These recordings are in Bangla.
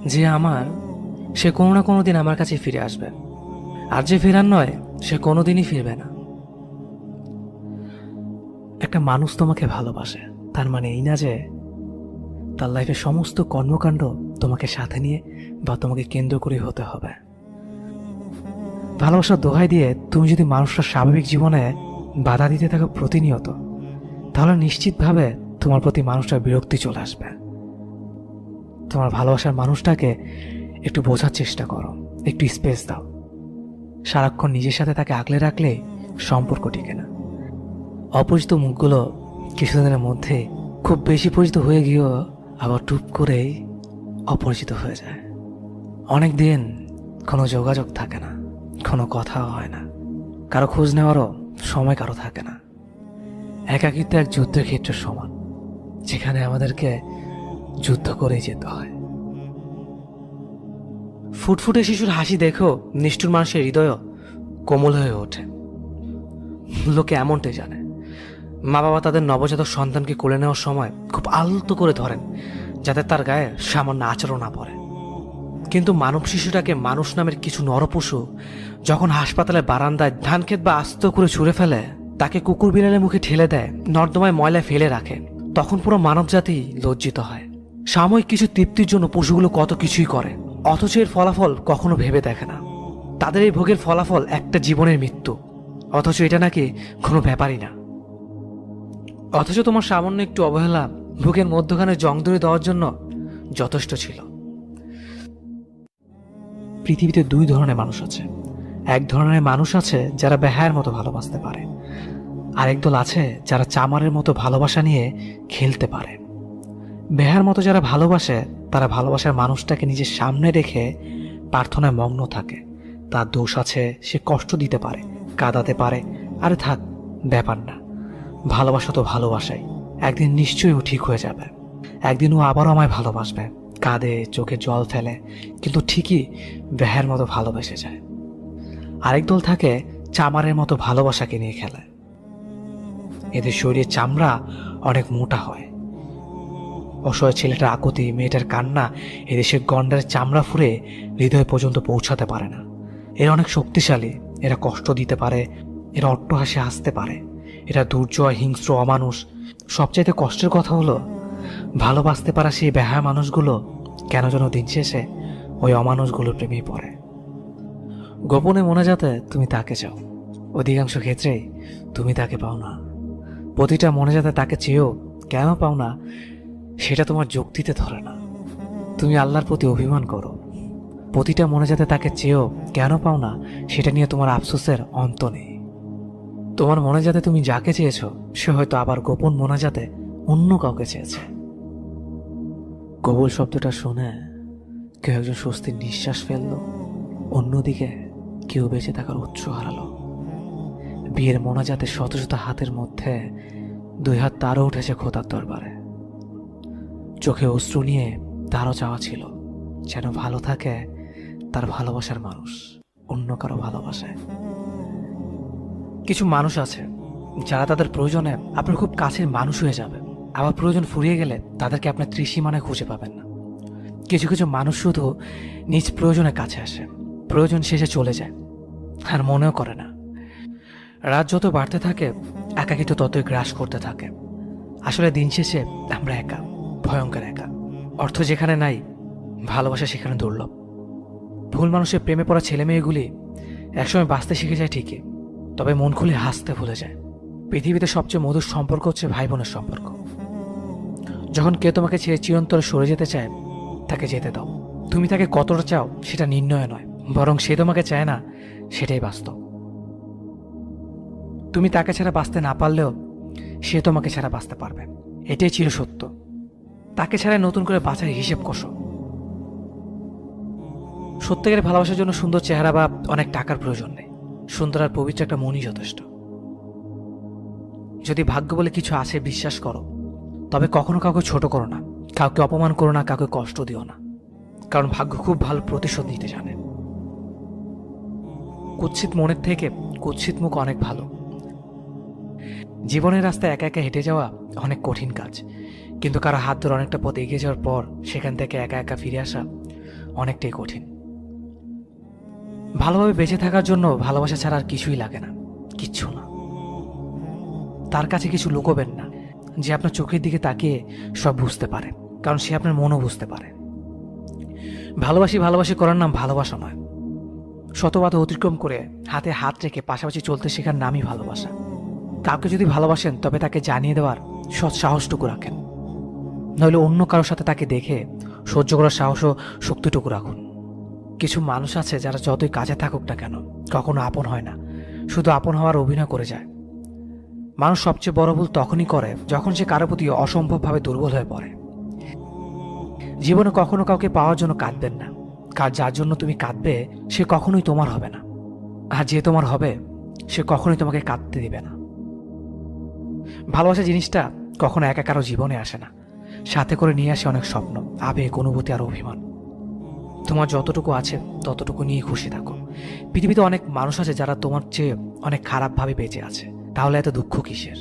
যে আমার, সে কোনো না কোনো দিন আমার কাছে ফিরে আসবে, আর যে ফেরার নয় সে কোনোদিনই ফিরবে না। একটা মানুষ তোমাকে ভালোবাসে, তার মানে এই না যে তার লাইফের সমস্ত কর্মকাণ্ড তোমাকে সাথে নিয়ে বা তোমাকে কেন্দ্র করে হতে হবে। ভালোবাসার দোহাই দিয়ে তুমি যদি মানুষটার স্বাভাবিক জীবনে বাধা দিতে থাকো প্রতিনিয়ত, তাহলে নিশ্চিতভাবে তোমার প্রতি মানুষটার বিরক্তি চলে আসবে। তোমার ভালোবাসার মানুষটাকে একটু বোঝার চেষ্টা করো, একটু স্পেস দাও। সারাক্ষণ নিজের সাথে তাকে আগলে রাখলে সম্পর্ক টিকে না। অপরিচিত মুখগুলো কিছুদিনের মধ্যে খুব বেশি পরিচিত হয়ে গিয়েও আবার টুপ করেই অপরিচিত হয়ে যায়। অনেক দিন কোনো যোগাযোগ থাকে না, কোনো কথাও হয় না, কারো খোঁজ নেওয়ারও সময় কারো থাকে না। একাকিত্ব এক যুদ্ধের ক্ষেত্রের সমান, যেখানে আমাদেরকে যুদ্ধ করেই যেতে হয়। ফুটফুটে শিশুর হাসি দেখেও নিষ্ঠুর মানুষের হৃদয়ও কোমল হয়ে ওঠে। লোকে এমনটাই জানে। মা বাবা তাদের নবজাতক সন্তানকে কোলে নেওয়ার সময় খুব আলতো করে ধরেন, যাতে তার গায়ে সামান্য আচরণ না পড়ে। কিন্তু মানব শিশুটাকে মানুষ নামের কিছু নরপশু যখন হাসপাতালের বারান্দায় ধান ক্ষেত বা আস্ত করে ছুঁড়ে ফেলে, তাকে কুকুর বিড়ালের মুখে ঠেলে দেয়, নর্দমায় ময়লা ফেলে রাখে, তখন পুরো মানবজাতি লজ্জিত হয়। সাময়িক কিছু তৃপ্তির জন্য পশুগুলো কত কিছুই করে, অথচ এর ফলাফল কখনো ভেবে দেখে না। তাদের এই ভোগের ফলাফল একটা জীবনের মৃত্যু, অথচ এটা নাকি কোনো ব্যাপারই না। অথচ তোমার সামান্য একটু অবহেলা বুকের মধ্যখানে জং ধরে দেওয়ার জন্য যথেষ্ট ছিল। পৃথিবীতে দুই ধরনের মানুষ আছে। এক ধরনের মানুষ আছে যারা বেহায়ের মতো ভালোবাসতে পারে, আর একদল আছে যারা চামারের মতো ভালোবাসা নিয়ে খেলতে পারে। বেহার মতো যারা ভালোবাসে, তারা ভালোবাসার মানুষটাকে নিজের সামনে রেখে প্রার্থনায় মগ্ন থাকে। তার দোষ আছে, সে কষ্ট দিতে পারে, কাঁদাতে পারে, আরে থাক, ব্যাপার না, ভালোবাসা তো ভালোবাসাই, একদিন নিশ্চয়ই ও ঠিক হয়ে যাবে, একদিন ও আবারও আমায় ভালোবাসবে, কাঁদে, চোখে জল ফেলে, কিন্তু ঠিকই বেহার মতো ভালোবেসে যায়। আরেক দল থাকে চামারের মতো ভালোবাসাকে নিয়ে খেলে। এদের শরীরের চামড়া অনেক মোটা হয়। অসহায় ছেলেটার আকুতি, মেয়েটার কান্না এদেশের গন্ডারের চামড়া ফুঁড়ে হৃদয় পর্যন্ত পৌঁছাতে পারে না। এরা অনেক শক্তিশালী, এরা কষ্ট দিতে পারে, এরা অট্টহাসি হাসতে পারে, এরা দুর্জয়, হিংস্র, অমানুষ। সবচাইতে কষ্টের কথা হলো, ভালোবাসতে পারা সেই বেহায়া মানুষগুলো কেন যেন দিন শেষে ওই অমানুষগুলোর প্রেমেই পড়ে। গোপনে মনে যাতে তুমি তাকে চাও, অধিকাংশ ক্ষেত্রেই তুমি তাকে পাও না। প্রতিটা মনে যাতে তাকে চেয়েও কেন পাও না, সেটা তোমার যুক্তিতে ধরে না। তুমি আল্লাহর প্রতি অভিমান করো। প্রতিটা মনে যাতে তাকে চেয়েও কেন পাও না, সেটা নিয়ে তোমার আফসোসের অন্ত নেই। তোমার মনে যাতে তুমি যাকে চেয়েছো, সে হয়তো আবার গোপন মনে যাতে অন্য কাউকে চেয়েছে। কবুল শব্দটা শুনে কেউ একজন স্বস্তির নিঃশ্বাস ফেললো, অন্যদিকে কেউ বেঁচে থাকার উৎস হারালো। বিয়ের মোনাজাতে শত শত হাতের মধ্যে দুই হাত তারও উঠেছে খোদার দরবারে। চোখে অশ্রু নিয়ে তারও চাওয়া ছিল যেন ভালো থাকে তার ভালোবাসার মানুষ অন্য কারো ভালোবাসায়। কিছু মানুষ আছে যারা তাদের প্রয়োজনে আপনার খুব কাছের মানুষ হয়ে যাবে, আবার প্রয়োজন ফুরিয়ে গেলে তাদেরকে আপনার ত্রিসীমানায় খুঁজে পাবেন না। কিছু কিছু মানুষ শুধু নিজ প্রয়োজনের কাছে আসে, প্রয়োজন শেষে চলে যায় আর মনেও করে না। রাত যত বাড়তে থাকে, একাকিত্ব ততই গ্রাস করতে থাকে। আসলে দিন শেষে আমরা একা, ভয়ঙ্কর একা। অর্থ যেখানে নাই, ভালোবাসা সেখানে দুর্লভ। ভুল মানুষের প্রেমে পড়া ছেলে মেয়েগুলি একসময় বাঁচতে শিখে যায় ঠিকই, তবে মন খুলে হাসতে ভুলে যায়। পৃথিবীতে সবচেয়ে মধুর সম্পর্ক হচ্ছে ভাই বোনের সম্পর্ক। যখন কেউ তোমাকে ছেড়ে চিরন্তরে সরে যেতে চায়, তাকে যেতে দাও। তুমি তাকে কতটা চাও সেটা নির্ণয় নয়, বরং সে তোমাকে চায় না, সেটাই বাস্তব। তুমি তাকে ছাড়া বাঁচতে না পারলেও সে তোমাকে ছাড়া বাঁচতে পারবে, এটাই চির সত্য। তাকে ছাড়া নতুন করে বাঁচার হিসেব কষো। সত্যিকারের ভালোবাসার জন্য সুন্দর চেহারা বা অনেক টাকার প্রয়োজন নেই, সুন্দর আর পবিত্র একটা মনই যথেষ্ট। যদি ভাগ্য বলে কিছু আছে বিশ্বাস করো, তবে কখনো কাউকে ছোট করো না, কাউকে অপমান করো না, কাউকে কষ্ট দিও না, কারণ ভাগ্য খুব ভালো প্রতিশোধ নিতে জানে। কুৎসিত মনের থেকে কুৎসিত মুখ অনেক ভালো। জীবনের রাস্তায় একা একা হেঁটে যাওয়া অনেক কঠিন কাজ, কিন্তু কারো হাত ধরে অনেকটা পথ এগিয়ে যাওয়ার পর সেখান থেকে একা একা ফিরে আসা অনেকটাই কঠিন। ভালোভাবে বেঁচে থাকার জন্য ভালোবাসা ছাড়া আর কিছুই লাগে না, কিচ্ছু না। তার কাছে কিছু লুকোবেন না, যে আপনার চোখের দিকে তাকিয়ে সব বুঝতে পারে, কারণ সে আপনার মনও বুঝতে পারে। ভালোবাসি ভালোবাসি করার নাম ভালোবাসা নয়। শত বাধা অতিক্রম করে হাতে হাত রেখে পাশাপাশি চলতে শেখার নামই ভালোবাসা। কাউকে যদি ভালোবাসেন তবে তাকে জানিয়ে দেওয়ার সৎ সাহসটুকু রাখেন, নইলে অন্য কারোর সাথে তাকে দেখে সহ্য করার সাহস ও শক্তিটুকু রাখুন। কিছু মানুষ আছে যারা যতই কাছে থাকুক না কেন কখনো আপন হয় না, শুধু আপন হওয়ার অভিনয় করে যায়। মানুষ সবচেয়ে বড় ভুল তখনই করে যখন সে কারো প্রতি অসম্ভবভাবে দুর্বল হয়ে পড়ে। জীবনে কখনো কাউকে পাওয়ার জন্য কাঁদবেন না, কার যার জন্য তুমি কাঁদবে সে কখনোই তোমার হবে না, আর যে তোমার হবে সে কখনোই তোমাকে কাঁদতে দিবে না। ভালোবাসা জিনিসটা কখনো একা কারো জীবনে আসে না, সাথে করে নিয়ে আসে অনেক স্বপ্ন, আবেগ, অনুভূতি আর অভিমান। তোমার যতটুকু আছে ততটুকু নিয়ে খুশি থাকো। পৃথিবীতে অনেক মানুষ আছে যারা তোমার চেয়ে অনেক খারাপভাবে বেঁচে আছে, তাহলে এত দুঃখ কিসের?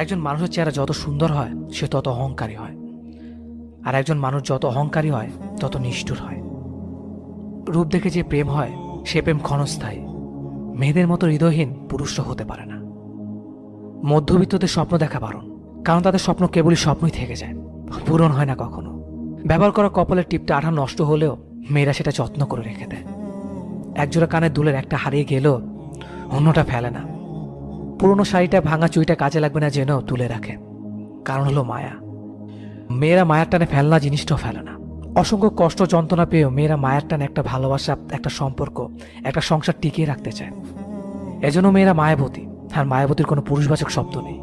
একজন মানুষের চেহারা যত সুন্দর হয় সে তত অহংকারী হয়, আর একজন মানুষ যত অহংকারী হয় তত নিষ্ঠুর হয়। রূপ দেখে যে প্রেম হয় সে প্রেম ক্ষণস্থায়ী। মেয়েদের মতো হৃদয়হীন পুরুষরা হতে পারে না। মধ্যবিত্তদের স্বপ্ন দেখা বারণ, কারণ তাদের স্বপ্ন কেবলই স্বপ্নই থেকে যায়, পূরণ হয় না কখনো। ব্যবহার করা কপালের টিপটা আঠা নষ্ট হলেও মেয়েরা সেটা যত্ন করে রেখে দেয়। একজোড়া কানের দুলের একটা হারিয়ে গেলেও অন্যটা ফেলে না। পুরনো শাড়িটা ভাঙা চুইটা কাজে লাগবে না জেনেও তুলে রাখে, কারণ হলো মায়া। মেয়েরা মায়ার টানে ফেলনা জিনিসটাও ফেলে না। অসংখ্য কষ্ট যন্ত্রণা পেয়েও মেয়েরা মায়ার টানে একটা ভালোবাসা, একটা সম্পর্ক, একটা সংসার টিকিয়ে রাখতে চায়। এজন্য মেয়েরা মায়াবতী, আর মায়াবতীর কোনো পুরুষবাচক শব্দ নেই।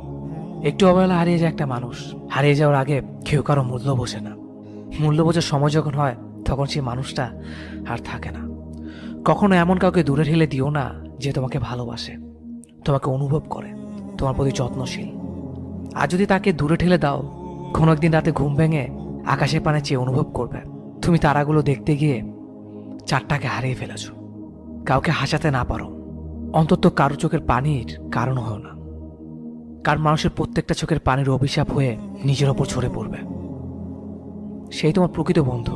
একটু অবহেলা হারিয়ে যায় একটা মানুষ, হারিয়ে যাওয়ার আগে কেউ কারো মূল্য বোঝে না। মূল্য বোঝার সময় যখন হয় তখন সেই মানুষটা আর থাকে না। কখনো এমন কাউকে দূরে ঠেলে দিও না যে তোমাকে ভালোবাসে, তোমাকে অনুভব করে, তোমার প্রতি যত্নশীল। আর যদি তাকে দূরে ঠেলে দাও, কোনো একদিন রাতে ঘুম ভেঙে আকাশের পানে চেয়ে অনুভব করবে তুমি তারাগুলো দেখতে গিয়ে চারটাকে হারিয়ে ফেলেছ। কাউকে হাসাতে না পারো, অন্তত কারো চোখের পানির কারণ হয় না। কার মানুষের প্রত্যেকটা চোখের পানির অভিশাপ হয়ে নিজের ওপর ঝরে পড়বে। সেই তোমার প্রকৃত বন্ধু,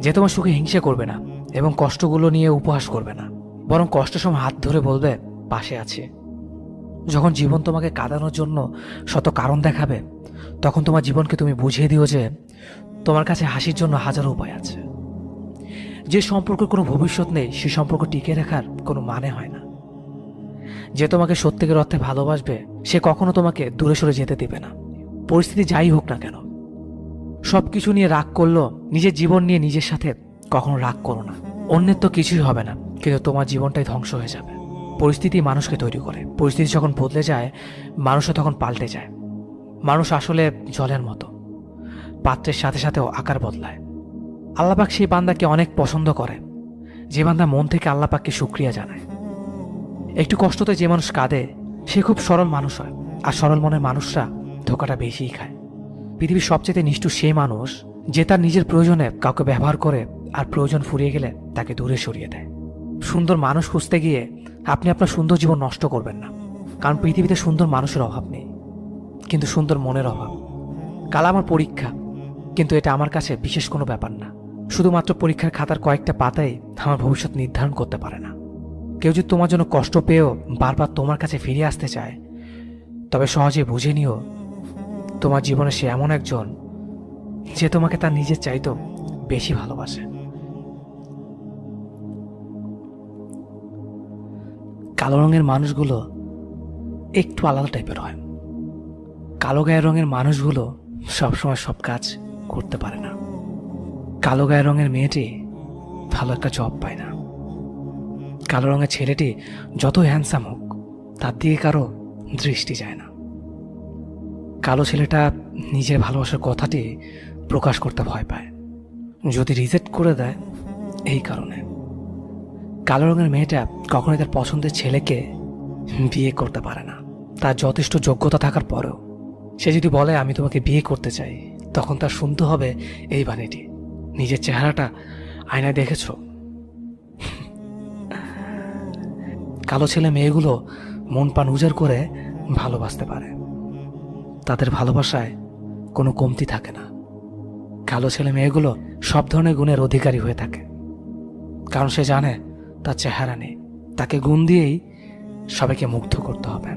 যে তোমার সুখে হিংসা করবে না এবং কষ্টগুলো নিয়ে উপহাস করবে না, বরং কষ্টের সময় হাত ধরে বলবে পাশে আছে। যখন জীবন তোমাকে কাঁদানোর জন্য শত কারণ দেখাবে, তখন তোমার জীবনকে তুমি বুঝিয়ে দিও যে তোমার কাছে হাসির জন্য হাজারো উপায় আছে। যে সম্পর্কের কোনো ভবিষ্যৎ নেই সে সম্পর্ক টিকিয়ে রাখার কোনো মানে হয় না। যে তোমাকে সত্যিকার অর্থে ভালোবাসবে সে কখনো তোমাকে দূরে সরে যেতে দেবে না, পরিস্থিতি যাই হোক না কেন। সবকিছু নিয়ে রাগ করলো, নিজের জীবন নিয়ে নিজের সাথে কখনো রাগ করো না। অন্যের তো কিছুই হবে না, কিন্তু তোমার জীবনটাই ধ্বংস হয়ে যাবে। পরিস্থিতি মানুষকে তৈরি করে, পরিস্থিতি যখন বদলে যায় মানুষও তখন পাল্টে যায়। মানুষ আসলে জলের মতো, পাত্রের সাথে সাথেও আকার বদলায়। আল্লাপাক সেই বান্দাকে অনেক পছন্দ করে যে বান্দা মন থেকে আল্লাপাককে শুকরিয়া জানায়। একটু কষ্টতে যে মানুষ কাঁদে সে খুব সরল মানুষ হয়, আর সরল মনের মানুষরা ধোকাটা বেশিই খায়। পৃথিবীর সবচেয়ে নিষ্ঠুর সেই মানুষ যে তার নিজের প্রয়োজনে কাউকে ব্যবহার করে আর প্রয়োজন ফুরিয়ে গেলে তাকে দূরে সরিয়ে দেয়। সুন্দর মানুষ খুঁজতে গিয়ে আপনি আপনার সুন্দর জীবন নষ্ট করবেন না, কারণ পৃথিবীতে সুন্দর মানুষের অভাব নেই, কিন্তু সুন্দর মনের অভাব। কাল আমার পরীক্ষা, কিন্তু এটা আমার কাছে বিশেষ কোনো ব্যাপার না। শুধুমাত্র পরীক্ষার খাতার কয়েকটা পাতাই আমার ভবিষ্যৎ নির্ধারণ করতে পারে না। কেউ যদি তোমার জন্য কষ্ট পেয়েও বারবার তোমার কাছে ফিরে আসতে চায়, তবে সহজে বুঝে নিও তোমার জীবনে সে এমন একজন যে তোমাকে তার নিজের চাইতেও বেশি ভালোবাসে। কালো রঙের মানুষগুলো একটু আলাদা টাইপের হয়। কালো গায়ের রঙের মানুষগুলো সবসময় সব কাজ করতে পারে না। কালো গায়ের রঙের মেয়েটি ভালো একটা জব পায় না। কালো রঙের ছেলেটি যত হ্যান্ডসাম হোক তার দিকে কারো দৃষ্টি যায় না। কালো ছেলেটা নিজের ভালোবাসার কথাটি প্রকাশ করতে ভয় পায়, যদি রিজেক্ট করে দেয় এই কারণে। কালো রঙের মেয়েটা কখনোই তার পছন্দের ছেলেকে বিয়ে করতে পারে না। তার যথেষ্ট যোগ্যতা থাকার পরেও সে যদি বলে আমি তোমাকে বিয়ে করতে চাই, তখন তার শুনতে হবে এই বাণীটি, নিজের চেহারাটা আয়নায় দেখেছ? কালো ছেলে মেয়েগুলো মন প্রাণ উজাড় করে ভালোবাসতে পারে, তাদের ভালোবাসায় কোনো কমতি থাকে না। কালো ছেলে মেয়েগুলো সব ধরনের গুণের অধিকারী হয়ে থাকে, কারণ সে জানে তার চেহারা নেই, তাকে গুণ দিয়েই সবাইকে মুগ্ধ করতে হবে।